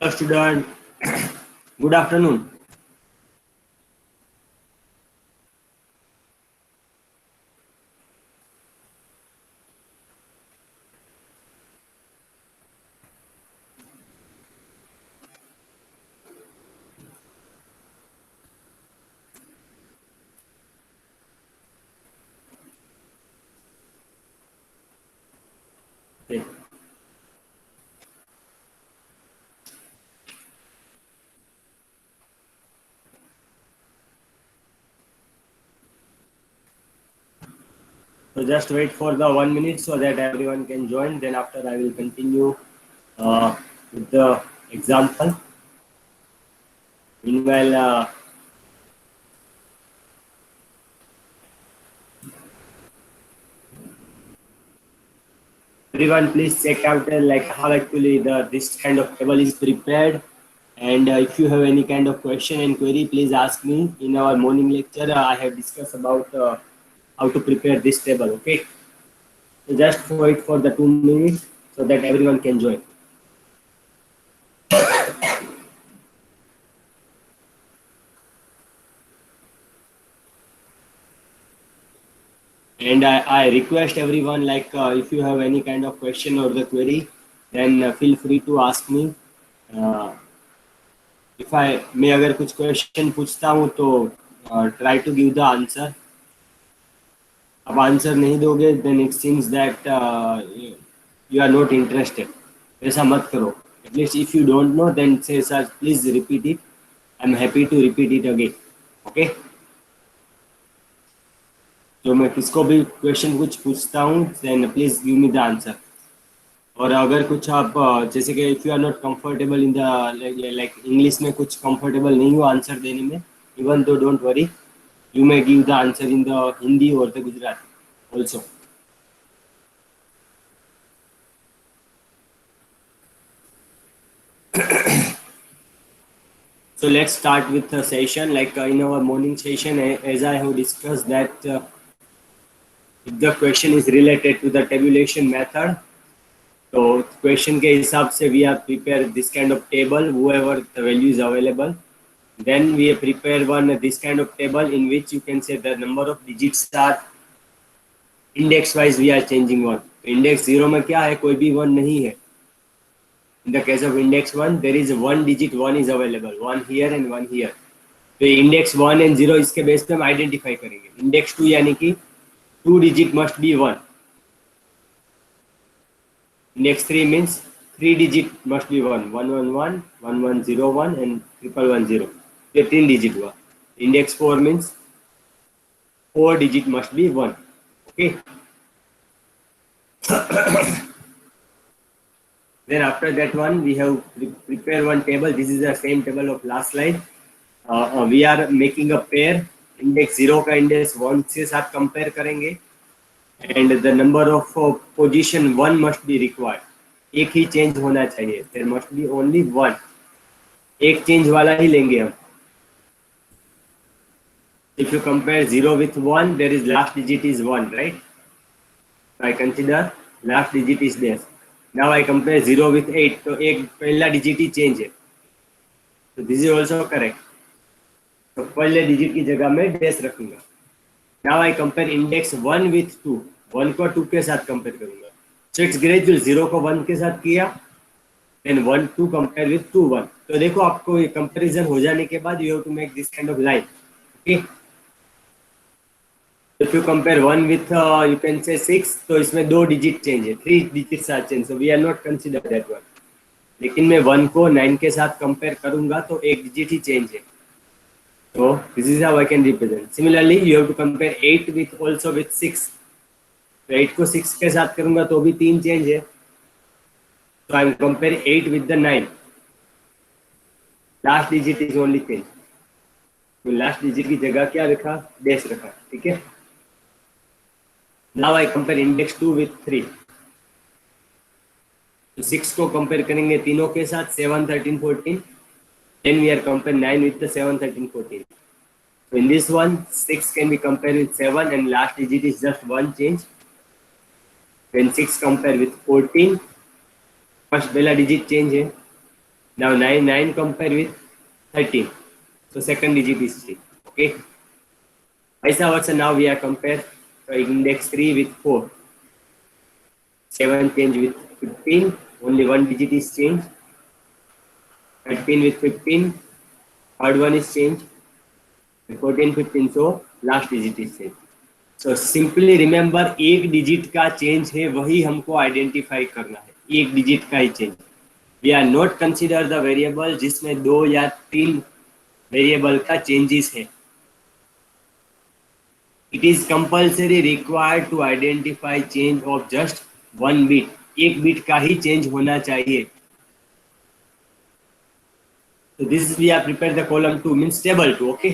Hello student, good afternoon. Okay. So just wait for the 1 minute so that everyone can join. Then after I will continue uh, with the example. Meanwhile, everyone please check out like how actually this kind of table is prepared. And if you have any kind of question and query, please ask me in our morning lecture. I have discussed about how to prepare this table. Okay. So just wait for the 2 minutes so that everyone can join. And I request everyone like if you have any kind of question or the query, then feel free to ask me. Uh, if I मैं अगर कुछ question पूछता हूँ तो try to give the answer. अब answer नहीं दोगे then it seems that you are not interested. ऐसा मत करो. At least if you don't know, then say sir please repeat it. I'm happy to repeat it again. Okay. तो मैं किसको भी क्वेश्चन कुछ पूछता हूँ then please give me the answer. और अगर कुछ आप जैसे कि if you are not comfortable in the like English में कुछ कंफर्टेबल नहीं हो आंसर देने में, even though don't worry, you may give the answer in the Hindi और the Gujarati also. So let's start with the session. Like in our morning session, as I have discussed that if the question is related to the tabulation method, तो question के हिसाब से we are prepare this kind of table whoever the value is available. Then we prepare one this kind of table in which you can say the number of digits are index wise we are changing one. Index 0 में क्या है, कोई भी 1 नहीं है. In the case of index 1 there is one digit 1 is available, one here and one here. तो index 1 and 0 इसके base पे हम आइडेंटिफाई करेंगे. Index 2 यानी कि 2 digit must be 1. Index 3 means 3 digit must be 1, 111, 1101 and 1110. ये 3 digit हुआ. Index 4 means 4 digit must be 1. Okay. Then after that one we have prepare one table. This is the same table of last slide. We are making a pair. Index 0 का index 1 से साथ compare करेंगे. And the number of position 1 must be required. एक ही change होना चाहिए. There must be only one. एक change वाला ही लेंगे हम. If you compare 0 with 1, there is last digit is 1, right? So I consider last digit is there. Now I compare 0 with 8, तो एक पहला digit ही change है. So this is also correct. तो पहले digit की जगह में dash रखूंगा. Now I compare index 1 with 2. 1 को 2 के साथ compare करूंगा. So it's gradual. 0 को 1 के साथ किया, then 1 2 compare with 2 1. तो देखो आपको ये comparison हो जाने के बाद you have to make this kind of line. Okay. If you compare 1 with you can say 6, तो इसमें 2 digit change है, 3 digits are change, so we are not consider that one. लेकिन मैं 1 को 9 के साथ compare करूंगा तो एक digit ही change है. So this is how I can represent. Similarly, you have to compare 8 with also with 6. तो 8 को 6 के साथ करूंगा तो भी 3 change है. So I will compare 8 with the 9. Last digit is only change. तो last digit की जगह क्या रखा, dash रखा. ठीक है. Now I compare index 2 with 3. तो 6 को कंपेयर करेंगे तीनों के साथ, 7 13 14. Then we are compare 9 with the 7 13 14. So in this one 6 can be compared with 7 and last digit is just one change. When 6 compare with 14, first पहला digit change है. Now 9 compare with 13. So second digit is 3. Okay. Vice versa, now we are compare index 3 with 4. 7 change with 15. Only one digit is changed. 13 with 15. Third one is changed. 14, 15. So last digit is changed. So simply remember, एक digit का change है वही हमको identify करना है, एक digit का ही change. We are not consider the variable जिसमें 2 या 3 वेरिएबल का चेंजेस है. It is compulsory required to identify change of just 1 bit. एक बिट का ही चेंज होना चाहिए. So this is we are prepared the column 2 means table 2. Okay.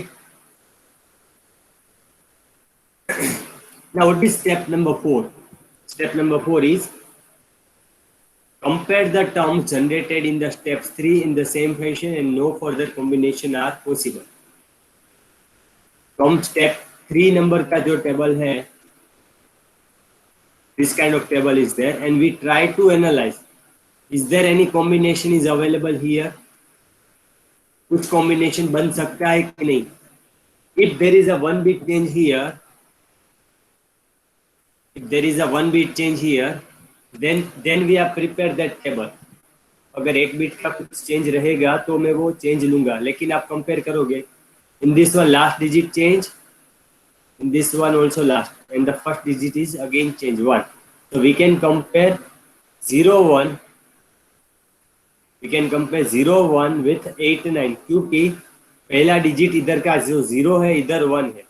Now what is step number 4? Step number 4 is compare the terms generated in the steps 3 in the same fashion and no further combination are possible. From step 3 number का जो table है, this kind of table is there and we try to analyze, is there any combination is available here? कुछ combination बन सकता है कि नहीं? If there is a 1 bit change here, then we are prepared that table. अगर एक bit का कुछ चेंज रहेगा तो मैं वो चेंज लूंगा, लेकिन आप कंपेयर करोगे, in this one last digit change, in this one also last, and the first digit is again change 1. So we can compare 0 1, we can compare 0 1 with 8 9, क्योंकि पहला डिजिट इधर का जो 0 है इधर 1 है,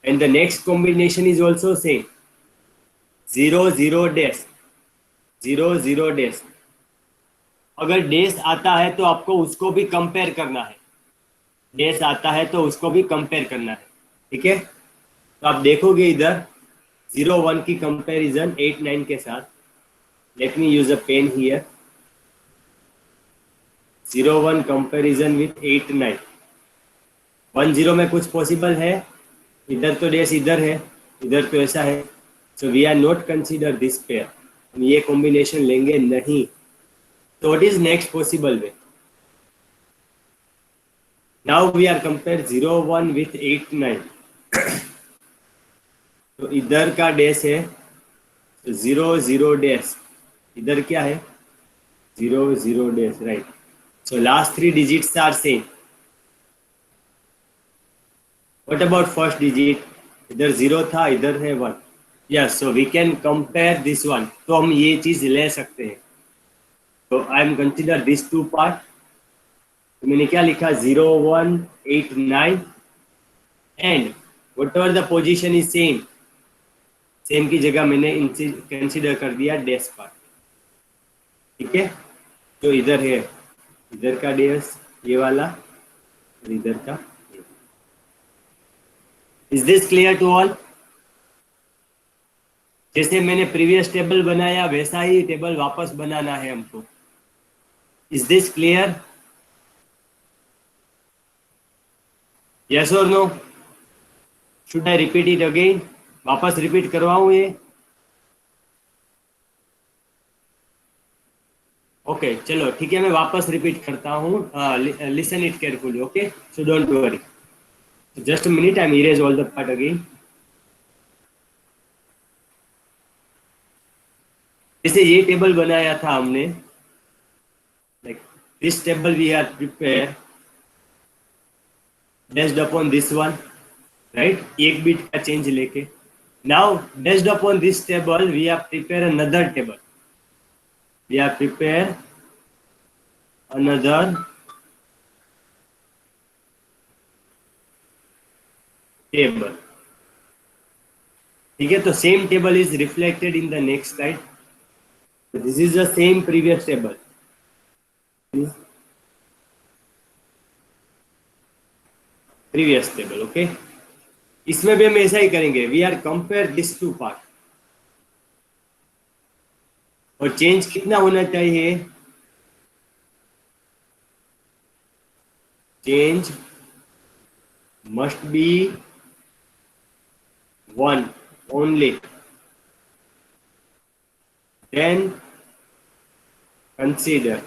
and the next combination is also same 0 0 dash 0 0 dash. अगर dash आता है तो आपको उसको भी कंपेयर करना है, डैश आता है तो उसको भी कंपेयर करना है. ठीक है. तो आप देखोगे इधर 0 1 की कंपैरिजन 8 9 के साथ. Let me use a pen here. 0 1 comparison with 8 9. 1 0 में कुछ पॉसिबल है, इधर तो डैश इधर है, इधर तो ऐसा है. So we are not consider this pair. हम ये कॉम्बिनेशन लेंगे नहीं. So what is next possible way? Now we are compare 0 1 with 8 9. तो इधर का डैश है तो 0 0 डैश, इधर क्या है 0 0 dash, right. So last 3 digits are same. What about first digit? इधर 0 था, इधर है 1. Yes, so we can compare this one. तो हम ये चीज ले सकते हैं. तो I am consider this 2 part. तो मैंने क्या लिखा 0 1 8 9 and what ever the position is same, same की जगह मैंने कंसिडर कर दिया डैश पार्ट. ठीक है. तो इधर है, इधर का डैश ये वाला और इधर का. Is this clear to all? जैसे मैंने प्रीवियस टेबल बनाया वैसा ही टेबल वापस बनाना है हमको. Is this clear? यस और no? Should I repeat it again? वापस रिपीट करवाऊं ये? ओके चलो ठीक है, मैं वापस रिपीट करता हूँ. Listen it carefully. Okay, so don't worry. Just minute, I am erase all the part again. जैसे ये टेबल बनाया था हमने, like this table we are prepare based upon this one, right. एक बिट का चेंज लेके. Now based upon this table we are prepare another table. We are prepare another table. ठीक है. तो same table is reflected in the next slide. This is the same previous table. Previous table. Okay, इसमें भी हम ऐसा ही करेंगे. We are compare this 2 part. और चेंज कितना होना चाहिए? Change must be 1 only. Then consider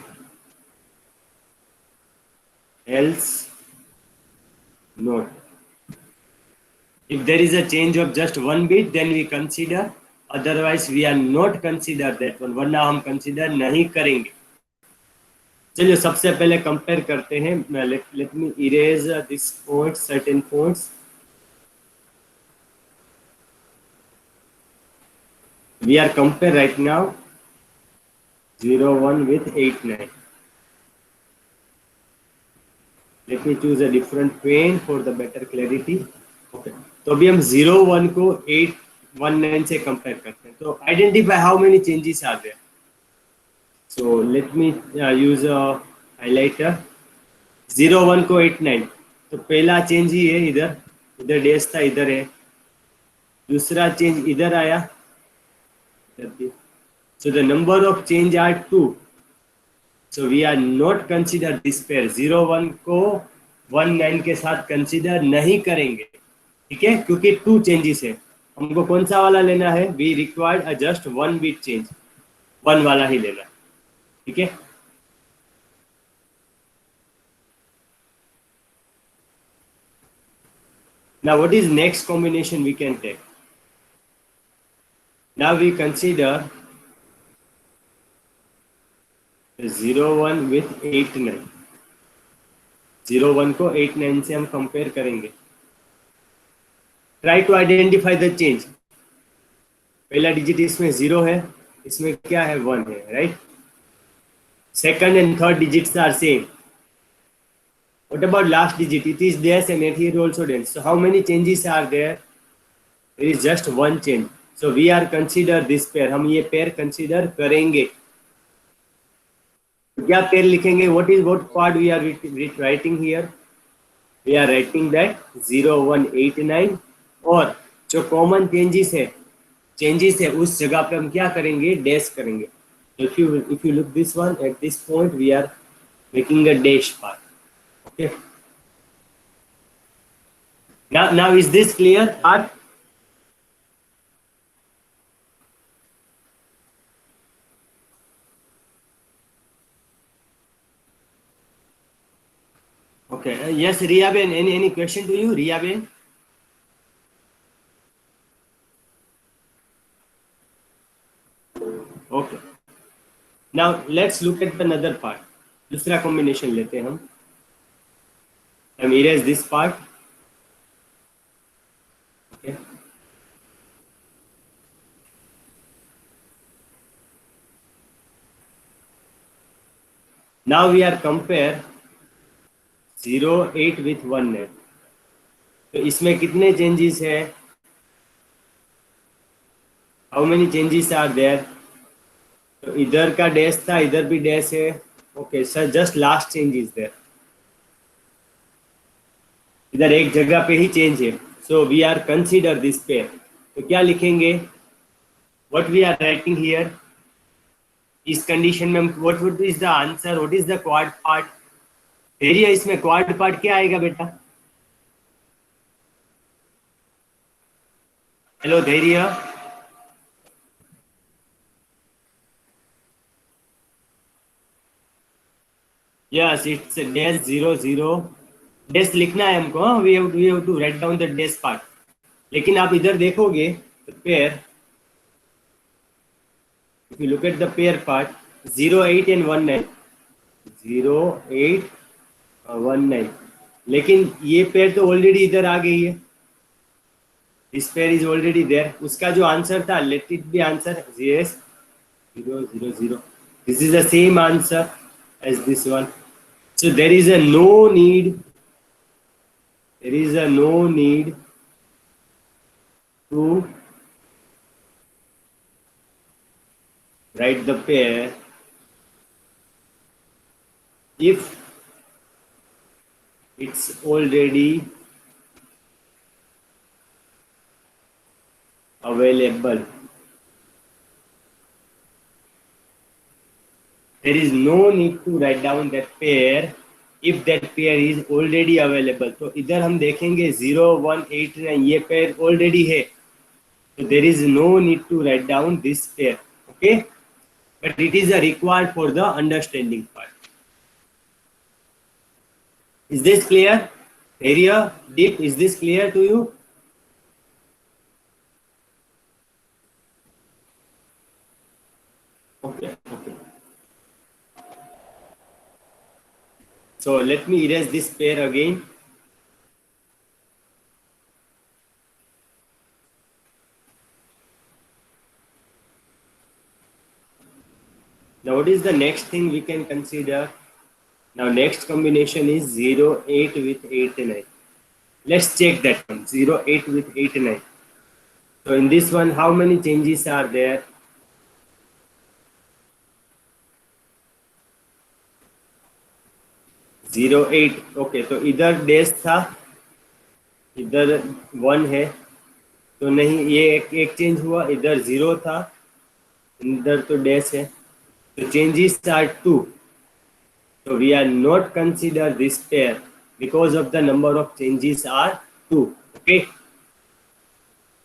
else not. If there is a change of just one bit, then we consider. Otherwise, we are not consider that one. वरना हम consider नहीं करेंगे. चलिए सबसे पहले कंपेयर करते हैं. Let me erase this points, certain points. We are compare right now 0, 1 with 8, 9. Let me choose a different pen for the better clarity. Okay. तो अभी हम 0, 1 को 8, 1, 9 से कंपेयर करते हैं. तो identify how many changes are there. So let me use a highlighter. 0, 1 को 8, 9. तो पहला चेंज ही है इधर. इधर डैश था, इधर है. दूसरा चेंज इधर आया. So the number of change are 2. So we are not consider this pair. 0, 1 को 1, 9 के साथ कंसिडर नहीं करेंगे. ठीक है, क्योंकि 2 चेंजेस है. हमको कौन सा वाला लेना है? We required just 1 bit change. 1 वाला ही लेना. ठीक है. Now what is next combination we can take? Now we consider 0, 1 with 8, 9. 0, 1 को 8, 9 से हम कंपेयर करेंगे. Try to identify the change. पहला डिजिट इसमें 0 है, इसमें क्या है? 1 है, right. Second and third digits are same. What about last digit? It is dash and it here also dash. So how many changes are there? There is just one change. So we are consider this pair. हम ये pair consider करेंगे. क्या pair लिखेंगे? What part we are writing here? We are writing that 0, 1, 8, 9. और जो common changes है उस जगह पे हम क्या करेंगे? Dash करेंगे. If you look this one at this point, we are making a dash part. Okay. Now is this clear? Okay. Yes, Riya Ben. Any question to you, Riya Ben? Okay. Now let's look at another part. दूसरा combination लेते हैं हम. Erase this part. Okay. Now we are compare 0, 8 with 1, 9. तो इसमें कितने changes है? How many changes are there? तो इधर का डैश था, इधर भी डैश है. Okay, sir, just last change is there. इधर एक जगह पे ही चेंज है. So we are consider this pair. तो क्या लिखेंगे? What we are writing here? इस कंडीशन में what is the answer? What is the quad part? Area इसमें क्वाड पार्ट क्या आएगा बेटा? हेलो धैर्य. Yes, it's dash 0, 0. डैश लिखना है हमको. We have to write down the dash part. लेकिन आप इधर देखोगे तो pair, if you look at the pair part, 0, 8 and 1, 9. 0, 8, 1, 9. लेकिन ये पेयर तो ऑलरेडी इधर आ गई है. This pair is already there. उसका जो आंसर था, let it be answer. Yes, 0, 0, 0. This is the same answer as this one. So there is a no need to write the pair if it's already available. There is no need to write down that pair if that pair is already available. तो इधर हम देखेंगे 0, 1, 8, 9 ये pair already है. So there is no need to write down this pair. Okay, but it is a required for the understanding part. Is this clear? Area, deep, is this clear to you? Okay, okay. So let me erase this pair again. Now what is the next thing we can consider? Now next combination is 0, 8 with 8, 9. Let's check that one, 0, 8 with 8, 9. So in this one, how many changes are there? 0, 8. Okay, तो इधर dash था, इधर 1 है, तो नहीं, ये एक change हुआ, इधर 0 था, इधर तो डैश है, तो changes are 2. So we are not consider this pair because of the number of changes are 2. Okay.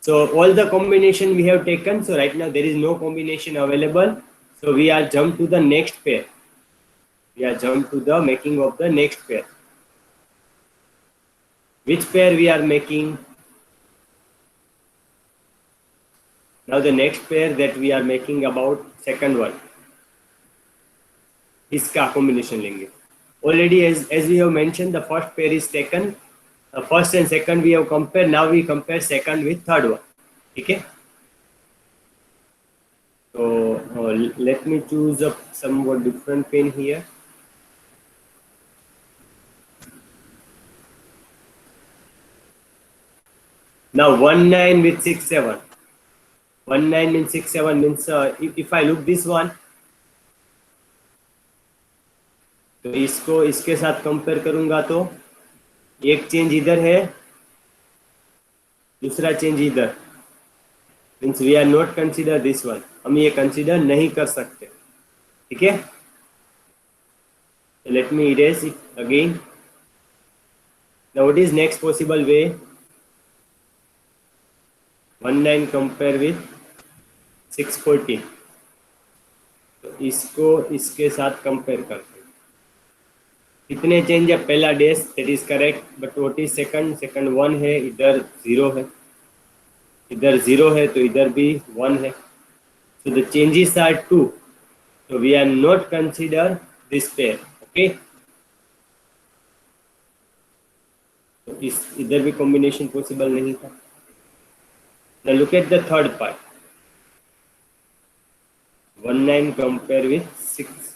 So all the combination we have taken. So right now there is no combination available. So we are jump to the next pair. We are jump to the making of the next pair. Which pair we are making? Now the next pair that we are making about second one. इसका combination लेंगे. Already as we have mentioned, the first pair is taken. First and second we have compared. Now we compare second with third one. Okay. So let me choose a somewhat different pen here. Now 19 with 67. 19 and 67 means if I look this one, तो इसको इसके साथ compare करूंगा तो एक change इधर है, दूसरा चेंज इधर, means we are not consider this one, हम ये कंसीडर नहीं कर सकते. ठीक है, let me erase it again. Now what is next possible way? 19 compare with 614, तो इसको इसके साथ कंपेयर करते हैं. कितने चेंज है? पहला dash, that is correct, but what is second? Second 1 है, इधर 0 है, इधर 0 है, तो इधर भी 1 है. So the changes are 2. So we are not consider this pair. Okay. तो इस इधर भी combination possible नहीं था. Now look at the third part. 19 compare with 6,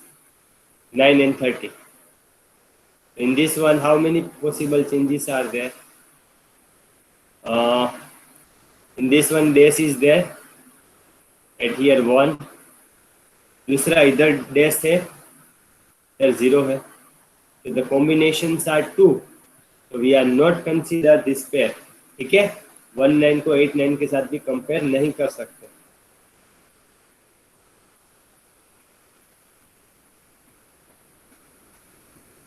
9 and 30. In this one, how many possible changes are there? In this one, dash is there. At here 1. दूसरा इधर dash है, इधर 0 है. So the combinations are 2. So we are not consider this pair. ठीक है, 19 को 89 के साथ भी कंपेयर नहीं कर सकते.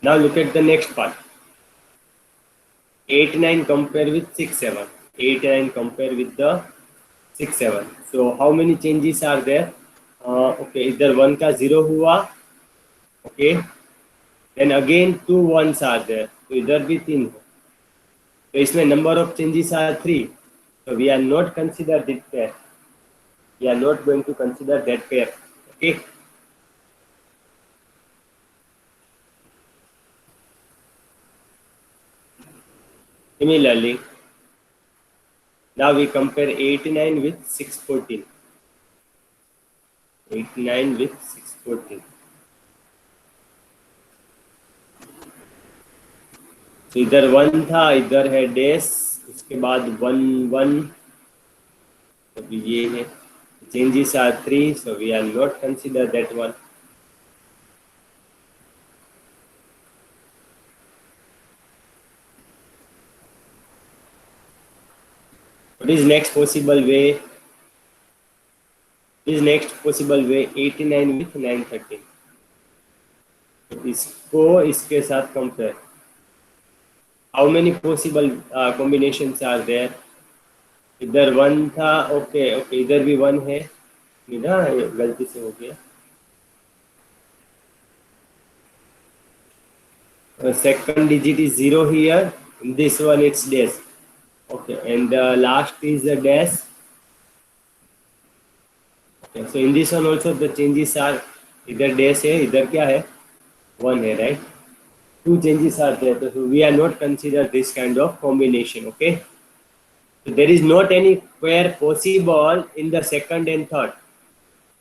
Now look at the next part. 89 compare with 67. 89 compare with the 67. So how many changes are there? Okay, इधर 1 का 0 हुआ. Okay, then again 2 1s are there. तो इधर भी 3 हो. तो इसमें number of changes are 3. So we are not consider this pair. We are not going to consider that pair. Okay. Similarly, now we compare 89 with 614. 89 with 614. तो इधर 1 था, इधर है डैश, उसके बाद 1 1, तो ये है. Changes are 3, so we are not consider that one. What is next possible way? Is next possible way 89 with 913. तो इसको इसके साथ compare. How many possible combinations are there? इधर 1 था. ओके ओके, इधर भी 1 है, नहीं ना, गलती से हो गया. second digit is 0 here. In this one it's dash. Okay, and the last is a dash. Okay, so in this one also the changes are इधर dash है, इधर क्या है, 1 है, right? Two changes are there, so we are not consider this kind of combination. Okay, so there is not any pair possible in the second and third.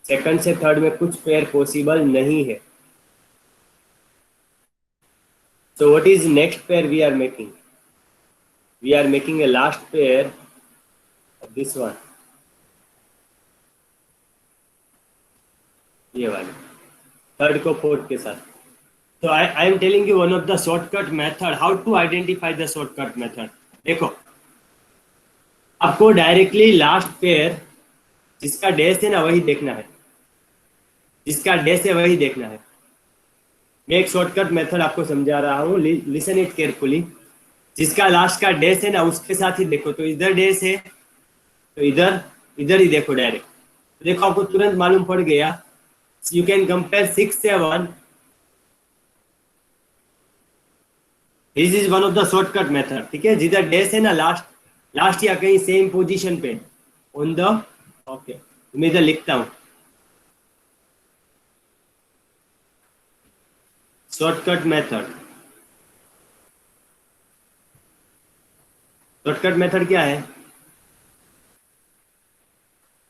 Second से third में कुछ pair possible नहीं है. So what is next pair we are making? We are making a last pair of this one. ये वाले third को fourth के साथ. So I am telling you one of the shortcut method. How to identify the shortcut method? देखो, आपको directly last pair जिसका dash है ना वही देखना है, जिसका डैश है वही देखना है. मैं एक शॉर्टकट मेथड आपको समझा रहा हूँ, लिसन इट केयरफुली. जिसका लास्ट का डैश है ना उसके साथ ही देखो. तो इधर डैश है तो इधर इधर ही देखो डायरेक्ट. तो देखो आपको तुरंत मालूम पड़ गया. You can compare 6 7. This is one of the shortcut method. ठीक है, जिधर डैश है ना लास्ट या कहीं सेम पोजीशन पे ऑन द. ओके, मैं इधर लिखता हूँ शॉर्टकट मेथड. शॉर्टकट मेथड क्या है?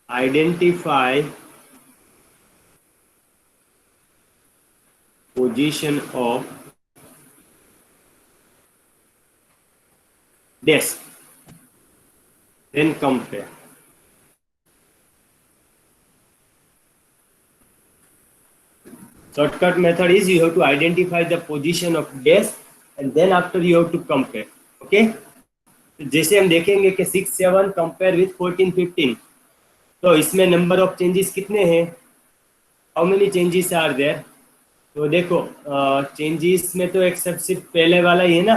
Identify position of dash then compare. Shortcut method is you have to identify the position of dash and then after you have to compare. Okay, तो जैसे हम देखेंगे कि 6 7 कंपेयर विथ 14 15, तो इसमें number of changes कितने हैं? How many changes are there? तो देखो चेंजेस में तो एक सबसे पहले वाला ही है ना.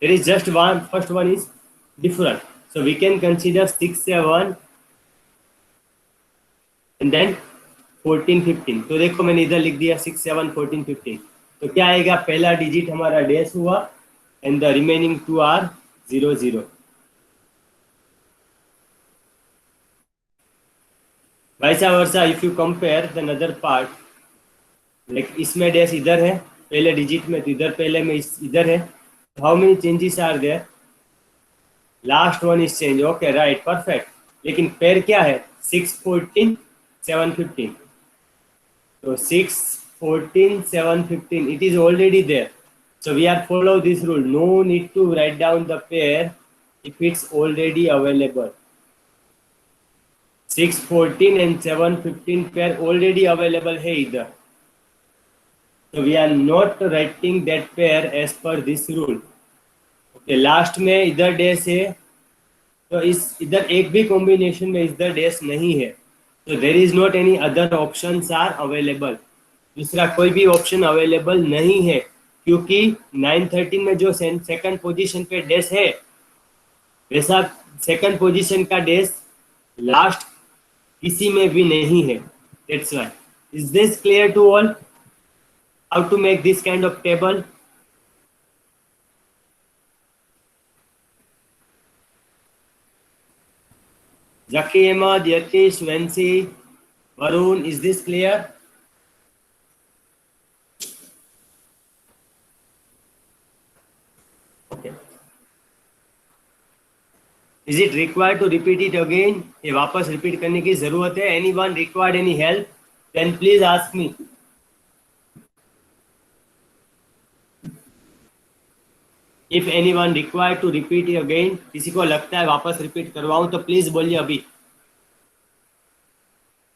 There is just one, first one is different. So we can consider 6 7 and then 14 15. तो देखो मैंने इधर लिख दिया 6 7 14 15. तो क्या आएगा? पहला डिजिट हमारा डैश हुआ एंड द रिमेनिंग 2 आर 0 0. वैसा वर्सा if you compare the another part, like इसमें डैश इधर है पहले डिजिट में, तो इधर पहले में इधर है. How many changes are there? Last one is change. Okay, right, perfect. लेकिन पेयर क्या है? 6 14 7 15. So 6 14 7 15, it is already there. So we are follow this rule. No need to write down the pair if it's already available. 6 14 and 7 15 pair already available है इधर. So we are not writing that pair as per this rule. Okay, last में इधर dash है तो इस इधर एक भी कॉम्बिनेशन में इधर डैश नहीं है. तो there is not any other options are available. दूसरा कोई भी ऑप्शन अवेलेबल नहीं है क्योंकि 9 13 में जो सेकंड पोजीशन पे डैश है वैसा सेकंड पोजीशन का डैश लास्ट किसी में भी नहीं है. That's why. Is this clear to all? How to make this kind of table? Zaki Ahmad, Yatish, Vensi, Varun, is this clear? Okay. Is it required to repeat it again? ये वापस repeat करने की जरूरत है? Anyone required any help? Then please ask me. If anyone required to repeat it again, किसी को लगता है वापस रिपीट करवाऊं तो प्लीज बोलिए अभी.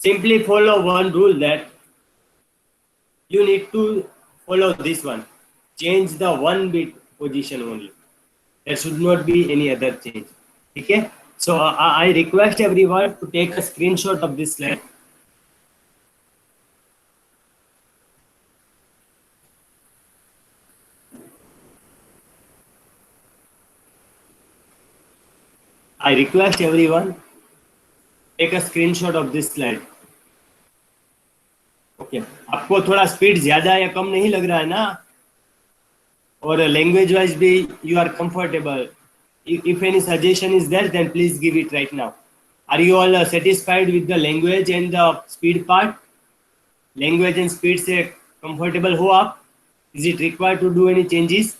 Simply follow one rule that you need to follow this one. Change the one bit position only. There should not be any other change. Okay? So I request everyone to take a screenshot of this slide. I request everyone take a screenshot of this slide. Okay. आपको थोड़ा speed ज्यादा या कम नहीं लग रहा है ना? or language wise be you are comfortable. If any suggestion is there, then please give it right now. Are you all satisfied with the language and the speed part? Language and speed से comfortable हो आप? Is it required to do any changes?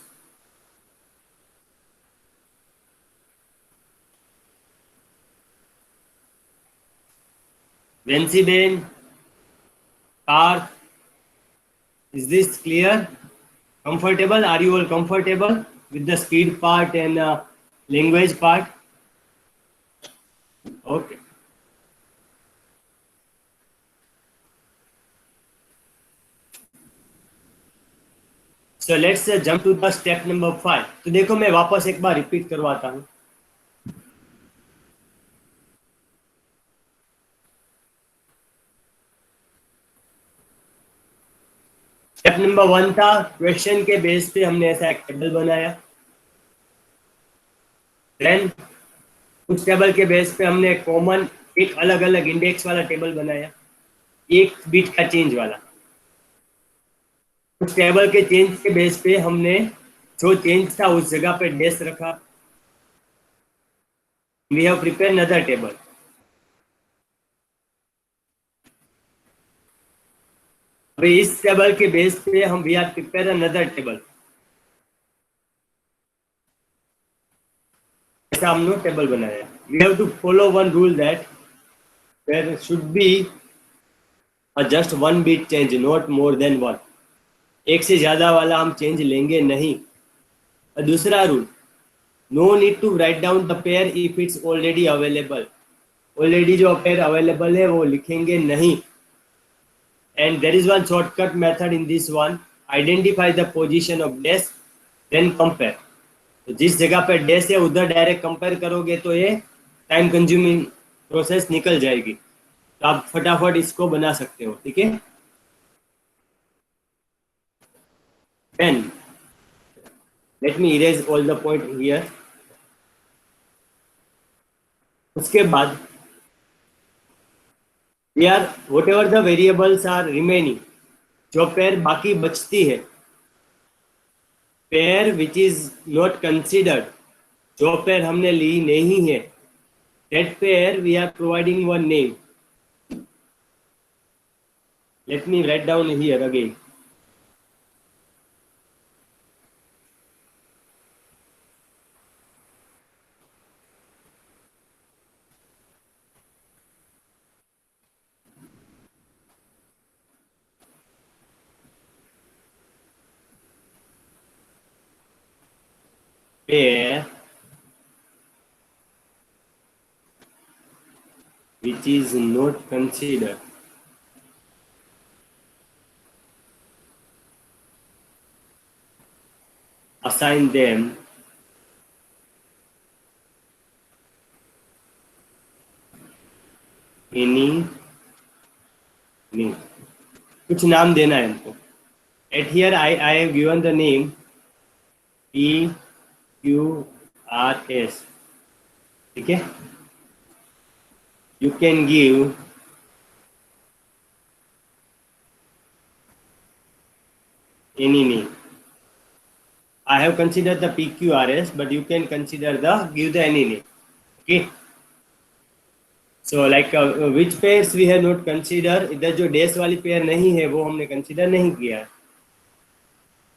Nancy Ben, Parth, is this clear? Comfortable? Are you all comfortable with the speed part and language part? Okay. So let's jump to the step number 5. तो देखो मैं वापस एक बार repeat करवाता हूँ. Step number 1 था question के base पे हमने ऐसा एक टेबल बनाया. देन उस टेबल के बेस पे हमने कॉमन एक अलग अलग इंडेक्स वाला टेबल बनाया, एक बिट का चेंज वाला. उस टेबल के चेंज के बेस पे हमने जो चेंज था उस जगह पे डैश रखा. We have prepare another table. अभी इस टेबल के बेस पे हम we are prepare another table. ऐसा हमने टेबल बनाया. We have to follow one rule that there should be just one bit change, not more than one. एक से ज्यादा वाला हम चेंज लेंगे नहीं. और दूसरा rule, no need to write down the pair if it's already available. Already जो पेयर अवेलेबल है वो लिखेंगे नहीं. And there is one shortcut method in this one. Identify the position of dash, then compare. तो जिस जगह पे dash है उधर डायरेक्ट कंपेयर करोगे तो ये टाइम कंज्यूमिंग प्रोसेस निकल जाएगी. तो आप फटाफट इसको बना सकते हो. ठीक है. Then let me erase all the point here. उसके बाद यार whatever the variables are remaining, जो पेयर बाकी बचती है, pair which is not considered, जो पेयर हमने ली नहीं है, that pair we are providing one name. Let me write down here again. Pair which is not considered. Assign them any name. कुछ नाम देना है हमको. At here I have given the name PQRS. ठीक है. You can give any name. I have considered the PQRS, but you can consider give the any name. Okay. So like which pairs we have not considered. इधर जो dash वाली pair नहीं है वो हमने consider नहीं किया है.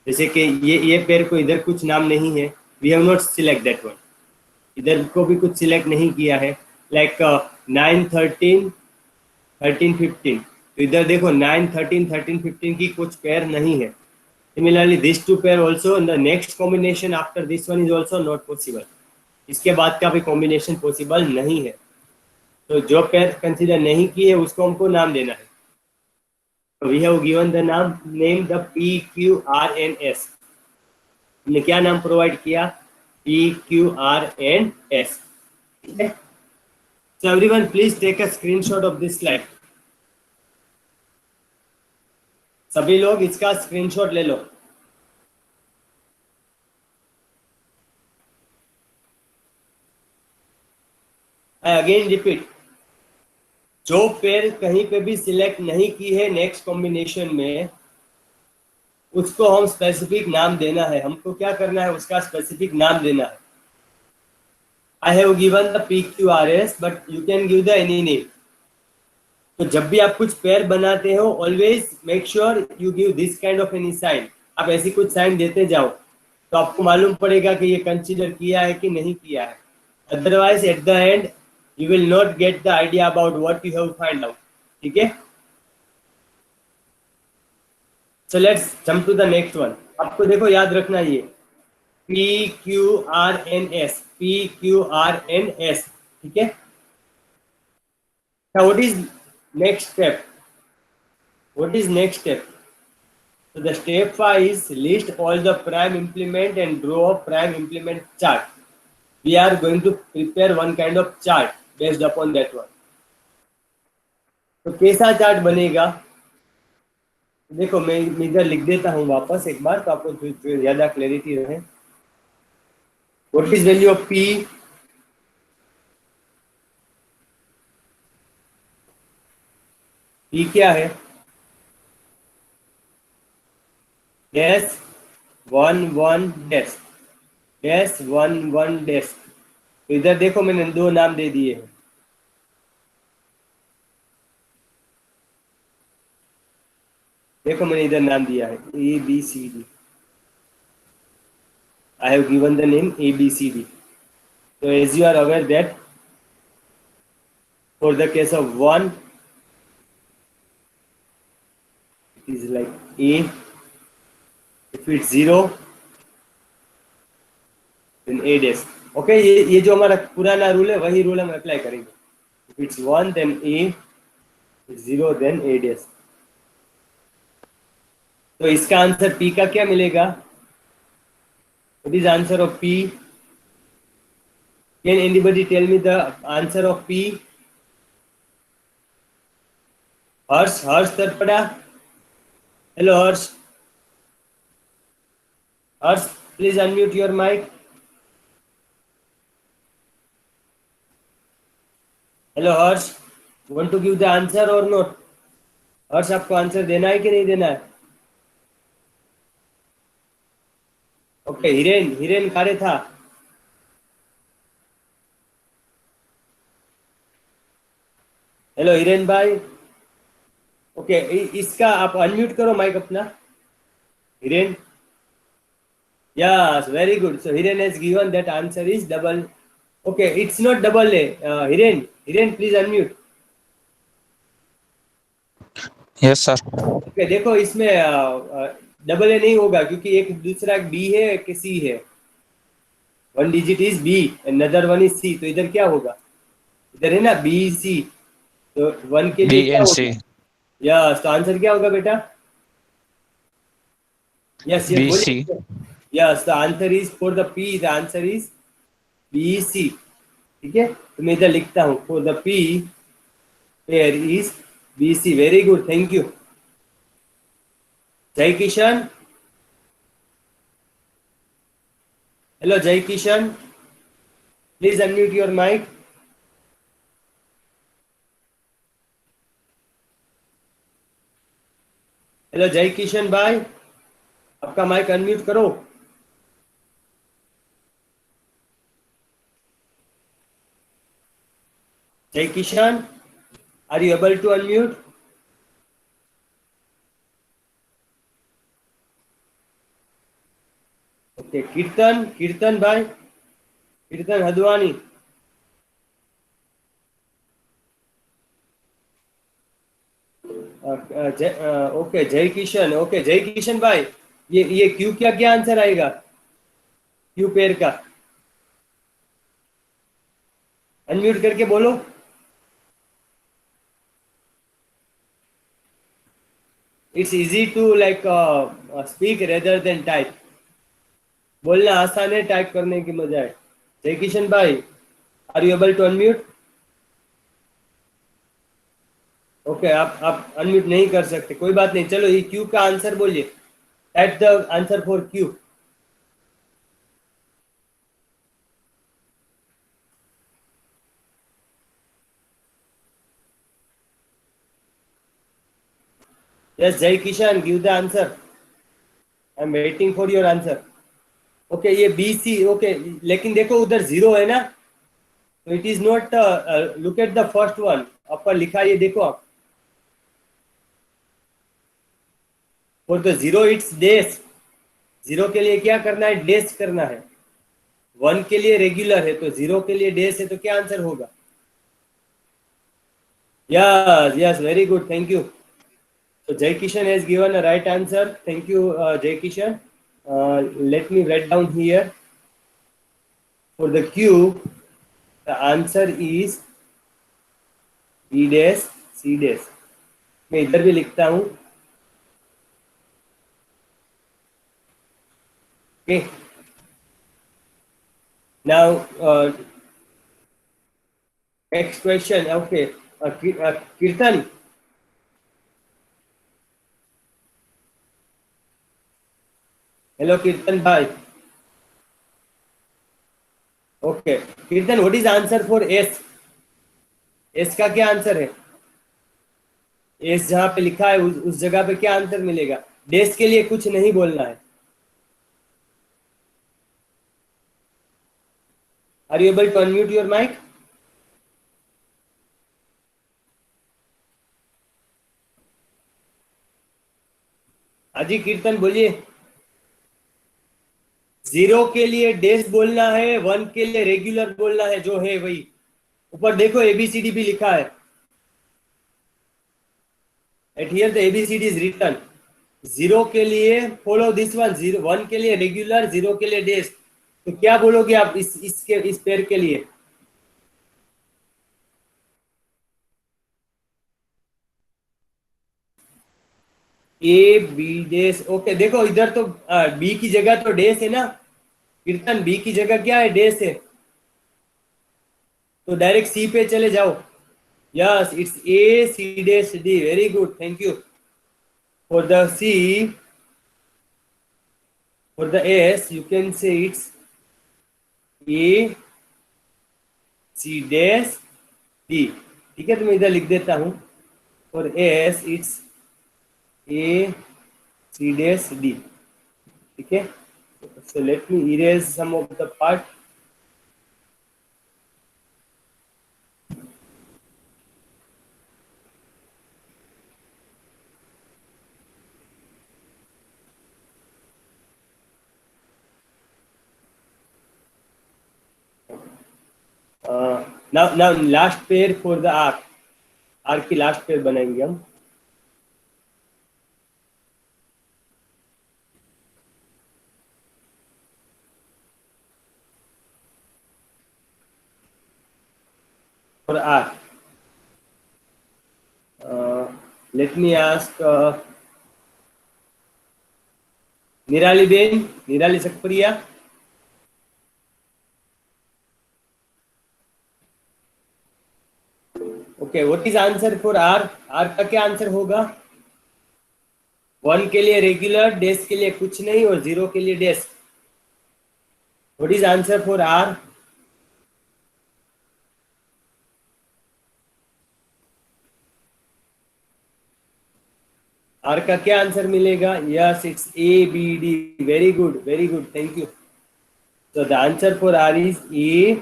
जैसे कि ये पेयर को इधर कुछ नाम नहीं है, we have not select that one. इधर को भी कुछ सिलेक्ट नहीं किया है. लाइक 9, 13, 13, 15. तो इधर देखो 9, 13, 13, 15 की कुछ पेयर नहीं है. Similarly this two pair also the next combination after this one is also not possible. इसके बाद का भी कॉम्बिनेशन पॉसिबल नहीं है. तो जो पेयर कंसिडर नहीं की है उसको हमको नाम देना है. We have given the name the PQRNS. हमने क्या नाम प्रोवाइड किया? PQRNS. Okay. So everyone, please take a screenshot of this slide. सभी लोग इसका स्क्रीनशॉट ले लो. I again repeat. जो पेयर कहीं पे भी सिलेक्ट नहीं की है नेक्स्ट कॉम्बिनेशन में, उसको हम स्पेसिफिक नाम देना है, हमको क्या करना है, उसका स्पेसिफिक नाम देना है। I have given the PQRS but you can give the any name. तो जब भी आप कुछ पेयर बनाते हो, always make sure you give this kind of any sign. आप ऐसी कुछ साइन देते जाओ तो आपको मालूम पड़ेगा कि ये कंसीडर किया है कि नहीं किया है। Otherwise at the end you will not get the idea about what you have find out. ठीक है, so let's jump to the next one. आपको देखो याद रखना ये PQRNS, PQRNS। ठीक है, now what is next step? What is next step? So the step 5 is list all the prime implement and draw a prime implement chart. We are going to prepare one kind of chart based upon that one. तो कैसा chart बनेगा? देखो मैं इधर लिख देता हूँ वापस एक बार, तो आपको ज्यादा क्लैरिटी रहे। What is value of P? P क्या है? Dash 1 1 dash dash 1 1 dash. तो इधर देखो मैंने दो नाम दे दिए हैं। देखो मैंने इधर नाम दिया है ABCD। I have given the name ABCD. So as you are aware that for the case of 1, it is like A. If it's 0, then A dash. Okay, ये जो हमारा पुराना रूल है वही रूल हम अप्लाई करेंगे। If it's 1, then A. If it's 0, then A dash. तो इसका आंसर P का क्या मिलेगा? What is answer of P? Can anybody tell me the answer of P? Harsh Tarpada. Hello Harsh. Harsh, please unmute your mic. Hello Harsh, want to give the answer or not? Harsh, आपको answer देना है कि नहीं देना है? ओके, हिरेन हिरेन कारे था। हेलो हिरेन भाई। ओके, इसका आप अनम्यूट करो माइक अपना। Hiren, yes very good. So Hiren has given that answer is double. Okay, it's not double A. Hiren Hiren please unmute. Yes sir. Okay, देखो इसमें डबल ए नहीं होगा क्योंकि एक दूसरा बी है एक सी है। One digit is B and other one is C. तो इधर क्या होगा? इधर है ना BC। तो 1 के लिए क्या BNC होगा? यस, तो आंसर क्या होगा बेटा? Yes yes BC। बोलिए। Yes, the answer is for the P, the answer is BC। ठीक है, तो मैं इधर लिखता हूँ for the P pair is BC। Very good, thank you. Jai Kishan. Hello Jai Kishan, please unmute your mic. Hello Jai Kishan भाई, आपका माइक अनम्यूट करो। Jai Kishan, are you able to unmute? Okay, Kirtan Kirtan भाई, कीर्तन हदवानी। ओके जय किशन। ओके जय किशन भाई, ये क्यू क्या क्या आंसर आएगा क्यू पेयर का? अनम्यूट करके बोलो। It's easy to like speak rather than type. बोलना आसान है, टाइप करने की मजा है। जय किशन भाई, are you able to unmute? Okay, आप अनम्यूट नहीं कर सकते, कोई बात नहीं। चलो ये क्यू का आंसर बोलिए। Type the answer for Q. Yes Jay Kishan, give the answer. I am waiting for your answer. Okay, A B C, okay, लेकिन देखो उधर जीरो है ना, तो it is not, look at the first one, ऊपर लिखा ये देखो आप, for the zero it's D's, zero के लिए क्या करना है, डेज करना है। वन के लिए रेगुलर है, तो जीरो के लिए डेज है, तो क्या आंसर होगा? Yes yes, very good, thank you. So Jai Kishan has given a right answer. Thank you, Jai Kishan. Let me write down here. For the cube, the answer is E dash C dash. मैं इधर भी लिखता हूँ। Okay. Now, next question. Okay. Kirtan. Hello, Kirtan bhai. Okay. Kirtan, what is answer for S? S का क्या answer है? S जहां पे लिखा है उस जगह पे क्या आंसर मिलेगा? डेस के लिए कुछ नहीं बोलना है। Are you able to unmute your mic? हाजी कीर्तन बोलिए। जीरो के लिए डेस बोलना है, वन के लिए रेगुलर बोलना है, जो है वही। ऊपर देखो एबीसीडी भी लिखा है। At here the ABCD is written. Zero के लिए follow this one, zero one के लिए रेगुलर, जीरो के लिए डेस। तो क्या बोलोगे आप इस पेयर के लिए? A B days. ओके, देखो इधर तो बी की जगह तो डेस है ना कीर्तन, बी की जगह क्या है, डेस है, तो डायरेक्ट सी पे चले जाओ। Yes, it's a C dash D, very good, thank you. For the C, for the S, you can say it's A C dash D। ठीक है, तो मैं इधर लिख देता हूँ। For S, it's A C dash D। ठीक है, so let me erase some of the part। now last pair for the R। R की लास्ट पेयर बनाएंगे हम। For R, let me ask Nirali ben, Nirali Sakpriya. Okay, what is answer for R? R का क्या answer होगा? One के लिए regular, डेस के लिए कुछ नहीं, और जीरो के लिए D's. What is answer for R? R का क्या आंसर मिलेगा? Yes, it's A B D, very good, thank you. तो the answer for R is A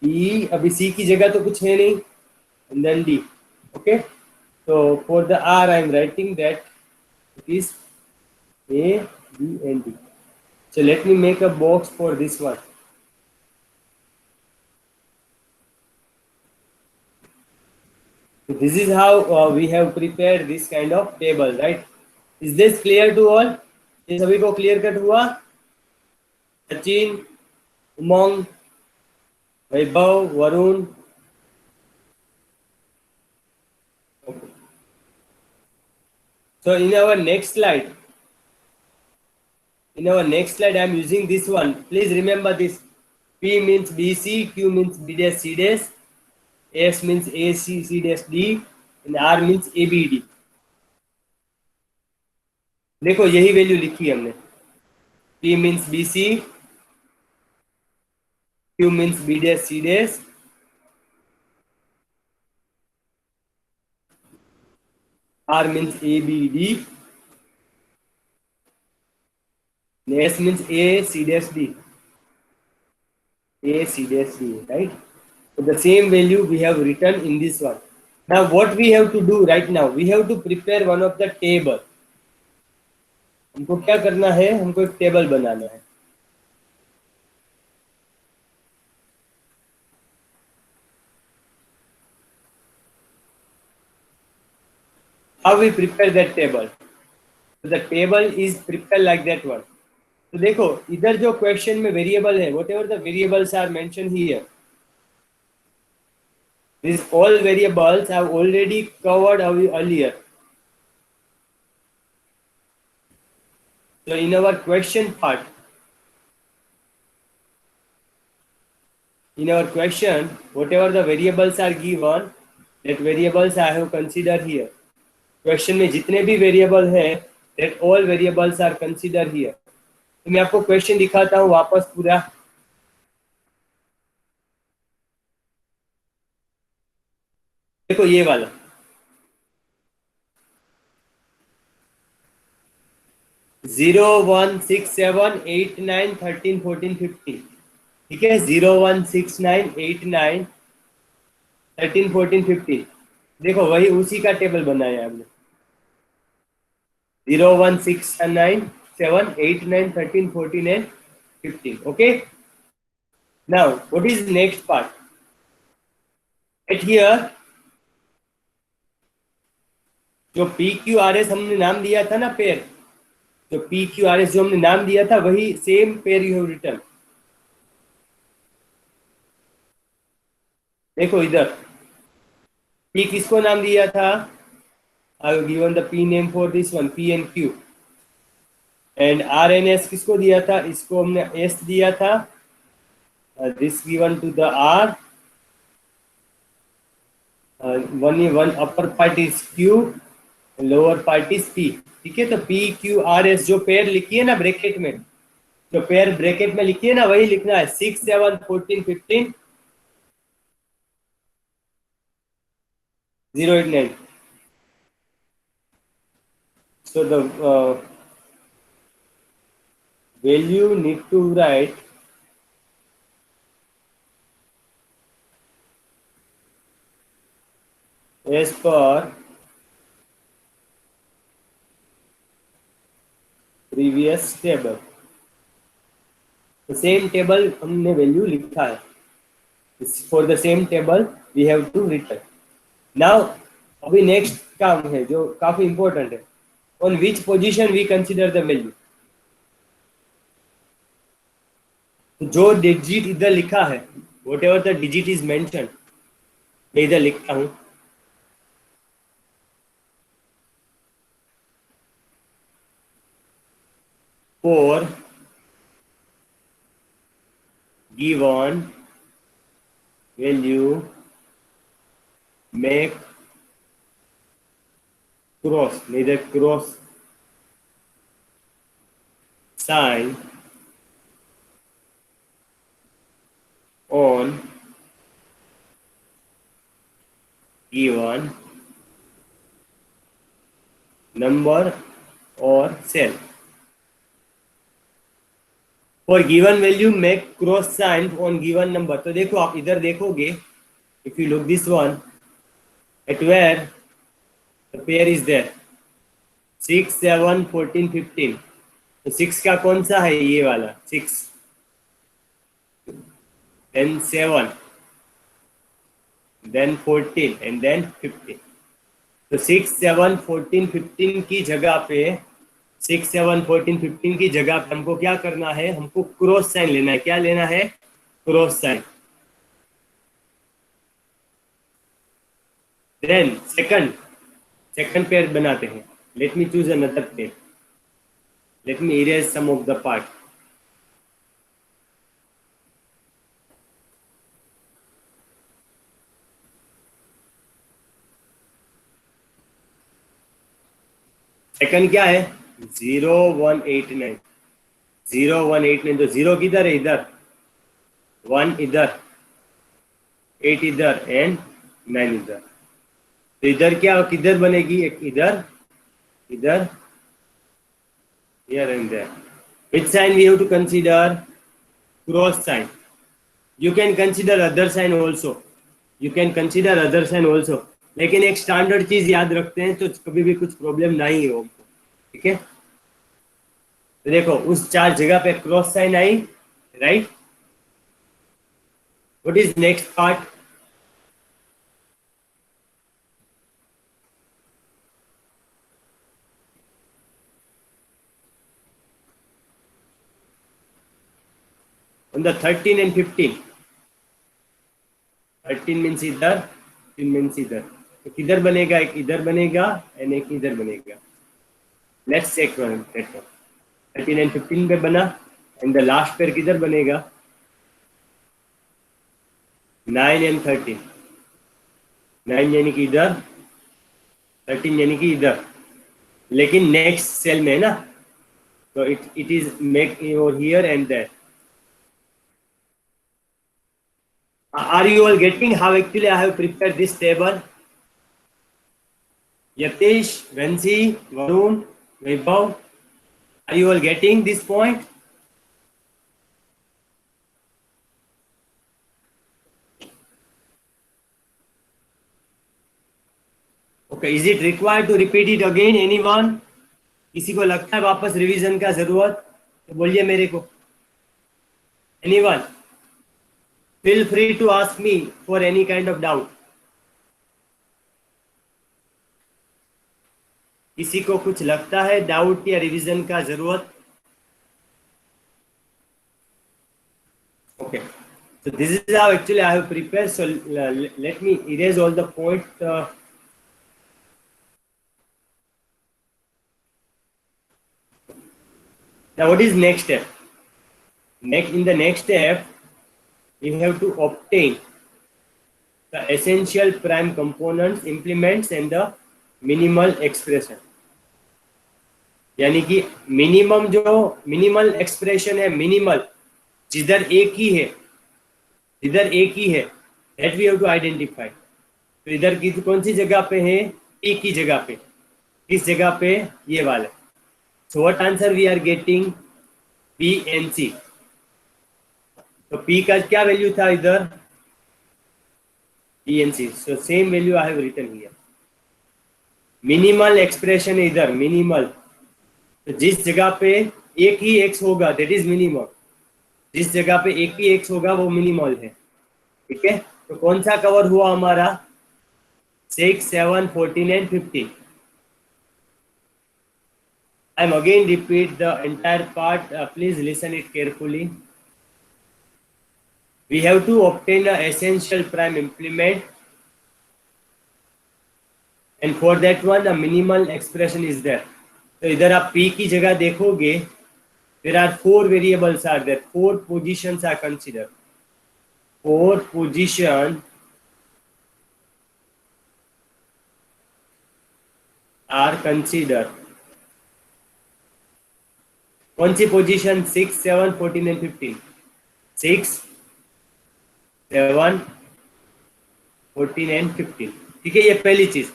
B, अभी सी की जगह तो कुछ है नहीं, एंड देन डी। ओके, तो for the R I am writing that it is A B and D. So let me make a box for this one. So this is how we have prepared this kind of table, right? Is this clear to all? ये सभी को clear cut हुआ? सचिन, उमंग, वैभव, Varun. Okay. So in our next slide, I am using this one. Please remember this. P means BC, Q means B dash C dash, S means AC C dash D, and R means ABD। देखो यही value लिखी है हमने। P means BC, Q means B dash C dash, R means ABD, S means A C dash D. A C dash D, right? So the same value we have written in this one. Now what we have to do right now? We have to prepare one of the table. हमको क्या करना है? हमको एक table बनाना है. How we prepare that table? So the table is prepared like that one. तो देखो इधर जो क्वेश्चन में वेरिएबल है, whatever the variables are mentioned here, these all variables have already covered earlier. So in our question part, in our question, whatever the variables are given, that variables I have considered here. Question में जितने भी variable हैं, that all variables are considered here. तो मैं आपको question दिखाता हूँ वापस पूरा. देखो ये वाला 0 1 6 7 8 9 13 14 15, ठीक है. 0 1 6 9 8 9 13 14 15. देखो वही उसी का टेबल बनाया हमने. 0 1 6 9 7 8 9 13 14 and 15. Okay. Now what is the next part? Right here जो PQRS हमने नाम दिया था ना पेयर, जो PQRS जो हमने नाम दिया था वही same pair you have return. देखो इधर P किसको नाम दिया था? I have given the P name for this one, P and Q. And R and S किसको दिया था? इसको हमने S दिया था. This given to the R. One upper part is Q, lower part is P. ठीक है. तो P Q R S जो पेयर लिखी है ना ब्रैकेट में, जो पेयर ब्रैकेट में लिखी है ना वही लिखना है. 6 7 14 15 0 8 9. So the value need to write as per previous table. The same table हमने value लिखा है. For the same table we have to return. Now अभी next काम है जो काफी important है. On which position we consider the value? तो जो digit इधर लिखा है, whatever the digit is mentioned, मैं इधर लिखता हूँ. For given value make cross, neither cross sign on given number or cell. For given value make cross sign on given number. तो देखो आप इधर देखोगे, if you look this one, at where the pair is there 6 7 14 15. तो 6 का कौन सा है? ये वाला 6, then 7, then 14 and then 15. तो 6 7 14 15 की जगह पे 6 7 14 15 की जगह पे हमको क्या करना है? हमको क्रॉस साइन लेना है. क्या लेना है? Cross sign. Then second pair बनाते हैं. Let me choose another pair. Let me erase some of the part. Second क्या है? 0 1 8 9. 0 1 8 9. तो 0 किधर है? इधर. 1 इधर, 8 इधर एंड 9 इधर. तो इधर क्या किधर बनेगी? एक इधर, इधर, here and there. Which sign we have to consider? Cross sign. You can consider other sign also. You can consider other sign also. लेकिन एक स्टैंडर्ड चीज याद रखते हैं तो कभी भी कुछ प्रॉब्लम नहीं हो, ठीक है? तो देखो उस चार जगह पे क्रॉस साइन आई, right? What is next part? On the 13 and 15. 13 means इधर, 15 means इधर. तो किधर बनेगा? एक इधर बनेगा एंड एक इधर बनेगा. Let's check that. 13 एंड 15 पे बना एंड द लास्ट पेयर किधर बनेगा? 9 एंड 13. 9 यानी कि इधर, 13 यानी कि इधर, लेकिन नेक्स्ट सेल में है ना, तो it is make over here and there. Are you all getting how actually I have prepared this table? Yatish, Vansi, Varun, Vaibhav, are you all getting this point? Okay, is it required to repeat it again? Anyone? किसी को लगता है वापस revision का जरूरत तो बोलिए मेरे को. Anyone? Feel free to ask me for any kind of doubt. किसी को कुछ लगता है डाउट या रिवीजन का जरूरत? Okay, so this is how actually I have prepared. So let me erase all the point. Now what is next step? In the next step, we have to obtain the essential prime components, implements and the minimal expression. यानी कि minimum जो minimal expression है, minimal जिधर एक ही है, that we have to identify. तो इधर की कौन सी जगह पे है? एक ही जगह पे. किस जगह पे? ये वाला. So what answer we are getting? P and C. तो P का क्या वैल्यू था इधर? P and C. So same value I have written here. Minimal expression है इधर, मिनिमल. तो जिस जगह पे एक ही x होगा that is मिनिमल. जिस जगह पे एक ही x होगा वो मिनिमल है, ठीक है? तो कौन सा कवर हुआ हमारा? 6, 7, 14 and 15. I'm again repeat the entire part. Please listen it carefully. We have to obtain an essential prime implement, and for that one a minimal expression is there. तो इधर आप p की जगह देखोगे, there are 4 variables are there. 4 positions are considered. 4 positions are considered. कौन सी position? 6, 7, 14 and 15. 6, 7, 14 and 15. ठीक है, ये पहली चीज.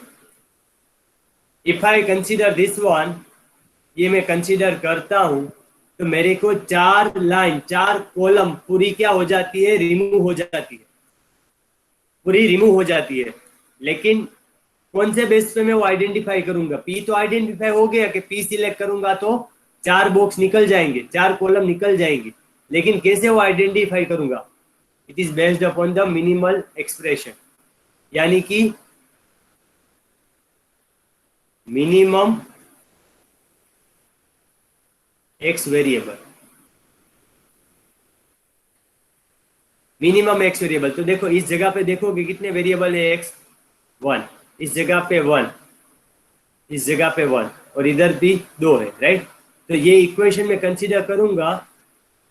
If I consider this one, ये मैं कंसिडर करता हूं, तो मेरे को 4 लाइन, 4 कॉलम पूरी क्या हो जाती है? रिमूव हो जाती है, पूरी रिमूव हो जाती है. लेकिन कौन से बेस पे मैं वो आइडेंटिफाई करूंगा? पी तो आइडेंटिफाई हो गया कि पी सिलेक्ट करूंगा तो 4 बॉक्स निकल जाएंगे, 4 कॉलम निकल जाएंगे. लेकिन कैसे वो आइडेंटिफाई करूंगा? It is based upon the minimal expression, यानी कि minimum x variable. Minimum x variable. तो देखो इस जगह पे देखोगे कितने वेरिएबल है? एक्स 1, इस जगह पे 1, इस जगह पे 1 और इधर भी 2 है, राइट? तो ये इक्वेशन में कंसीडर करूंगा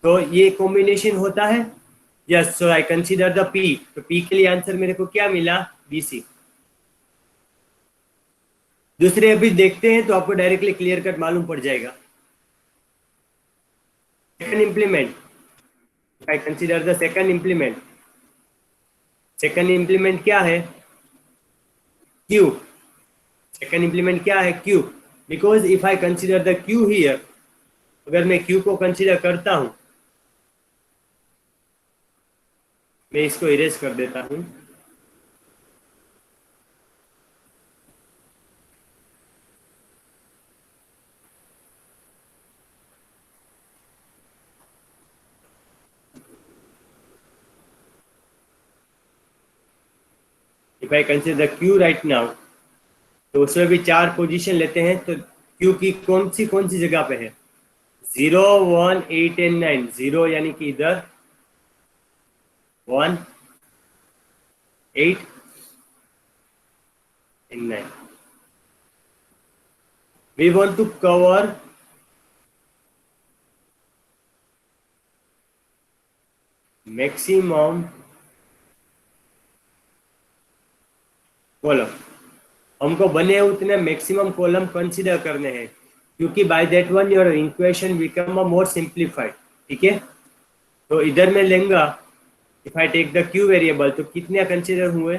तो ये कॉम्बिनेशन होता है. Yes, so I consider the P. तो पी के लिए आंसर मेरे को क्या मिला? BC. दूसरे अभी देखते हैं तो आपको डायरेक्टली क्लियर कट मालूम पड़ जाएगा. Second implement, I consider the second implement. Second implement क्या है? क्यूब. सेकंड इंप्लीमेंट क्या है? Cube. Because if I consider the Q here, अगर मैं Q को कंसीडर करता हूं, मैं इसको इरेज कर देता हूं। If I consider Q right now, तो उसमें भी 4 पोजीशन लेते हैं, तो Q की कौन सी जगह पे है? 0, 1, 8 एंड 9। 0 यानी कि इधर, 1, 8 and 9. We want to cover maximum column. हमको बने उतने मैक्सिमम कॉलम कंसीडर करने हैं, क्योंकि by that one your equation become more simplified. ठीक है, तो इधर मैं लेंगा, if I take the Q variable, तो कितने कंसीडर हुए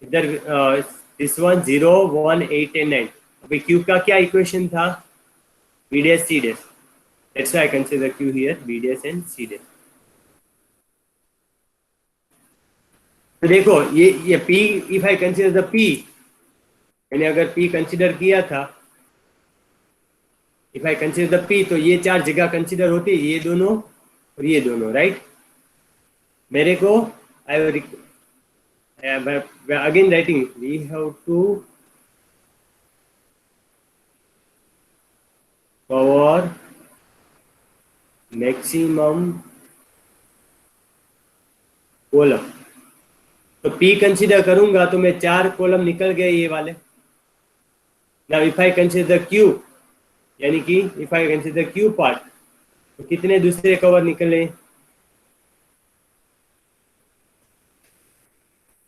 इधर? This one 0, 1, 8 and 9। अभी Q का क्या इक्वेशन था? B dash C dash। That's why I consider Q here, B dash and C dash। तो देखो ये P, if I consider the P, मैंने अगर P कंसीडर किया था, if I consider the P, तो ये 4 जगह कंसीडर होती है, ये दोनों और ये दोनों, राइट? मेरे को I again writing, we have to cover maximum column. तो P कंसीडर करूंगा तो मैं 4 कॉलम निकल गए ये वाले। Now if I consider Q, यानी कि if I consider Q part, तो कितने दूसरे कवर निकले?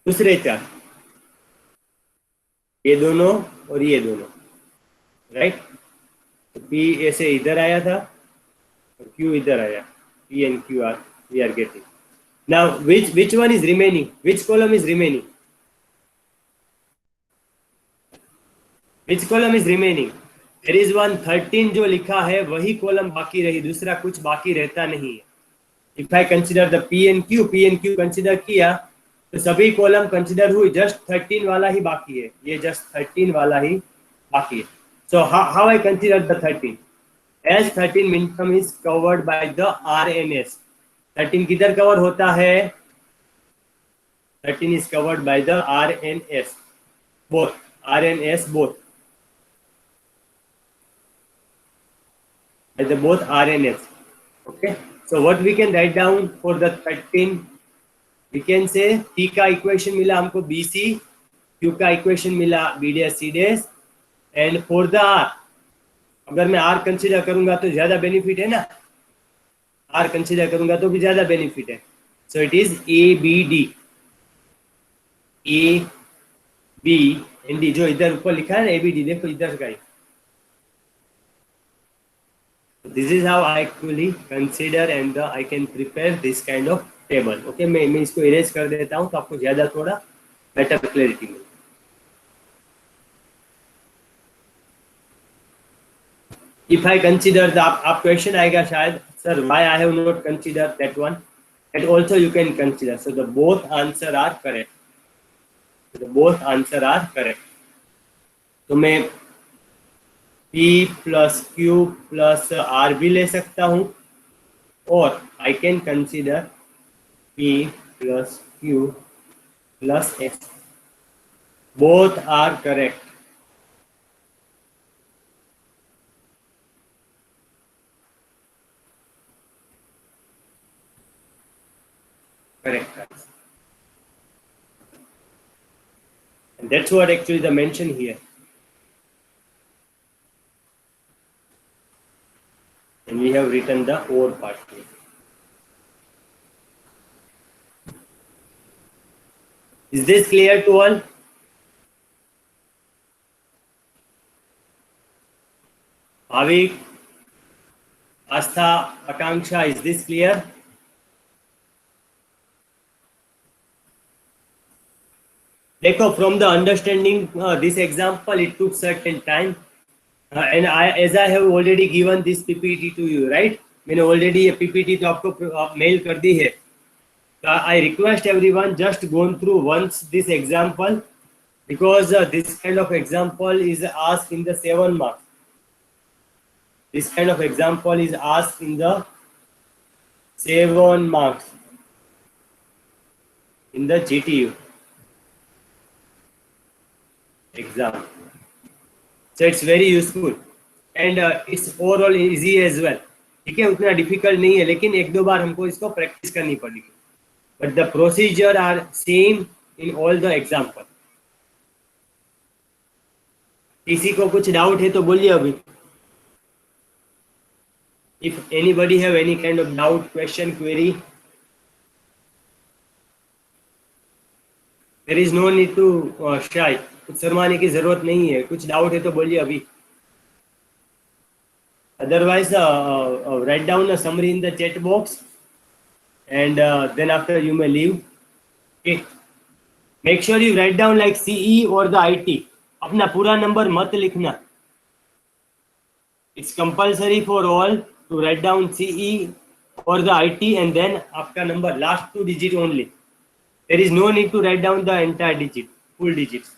दूसरे 4, ये दोनों और ये दोनों, राइट? तो P ऐसे इधर आया था और Q इधर आया, P and Q are we are getting। now which one is remaining, which column is remaining, which column is remaining? there is one 13 जो लिखा है वही कॉलम बाकी रही, दूसरा कुछ बाकी रहता नहीं है। If I consider the P and Q consider किया तो सभी कॉलम कंसीडर हुई, जस्ट 13 वाला ही बाकी है, ये जस्ट 13 वाला ही बाकी है। So how I consider the 13? as 13 minimum is covered by the RNS। 13 किधर कवर होता है? 13 is covered by the RNS, both RNS both, by the both RNS। okay, so what we can write down for the 13? we can say P का equation मिला हमको BC, Q का equation मिला B dash C dash, and for the R, अगर मैं R consider करूंगा तो ज्यादा बेनिफिट है ना, R कंसीडर करूंगा तो भी ज्यादा बेनिफिट है। So it is ABD, ABND, जो इधर ऊपर लिखा है ना ABD, देखो इधर का ही। This is how I actually consider and I can prepare this kind of table. Okay, मैं इसको इरेज कर देता हूँ तो आपको ज्यादा थोड़ा बेटर क्लैरिटी मिले। If I consider the, आप क्वेश्चन आएगा शायद, sir why I have not considered that one, and also you can consider, so the both answer are correct, so the both answer are correct। तो मैं P plus Q plus R भी ले सकता हूँ, और I can consider P plus Q plus S, both are correct। correct answer। and that's what actually the mention here, and we have written the or part here। is this clear to all? Bhavik, Astha, Akanksha, is this clear? देखो, from the understanding this example, it took certain time, And as I have already given this PPT to you, right? मैंने already ये PPT तो आपको mail कर दी है. I request everyone just go through once this example, because this kind of example is asked in the 7 marks. This kind of example is asked in the 7 marks in the GTU exam. So it's very useful and it's overall easy as well. ठीक है, उतना difficult नहीं है, लेकिन एक दो बार हमको इसको प्रैक्टिस करनी पड़ेगी. But the procedure are same in all the example. किसी को कुछ डाउट है तो बोलिए अभी. If anybody have any kind of doubt, question, query, there is no need to shy. कुछ शर्माने की जरूरत नहीं है. कुछ डाउट है तो बोलिए अभी. Otherwise, write down a summary in the chat box, and then after you may leave. Okay. Make sure you write down like CE or the IT. अपना पूरा नंबर मत लिखना. It's compulsory for all to write down CE or the IT and then आपका number last 2 digit only. There is no need to write down the entire digit, full digits.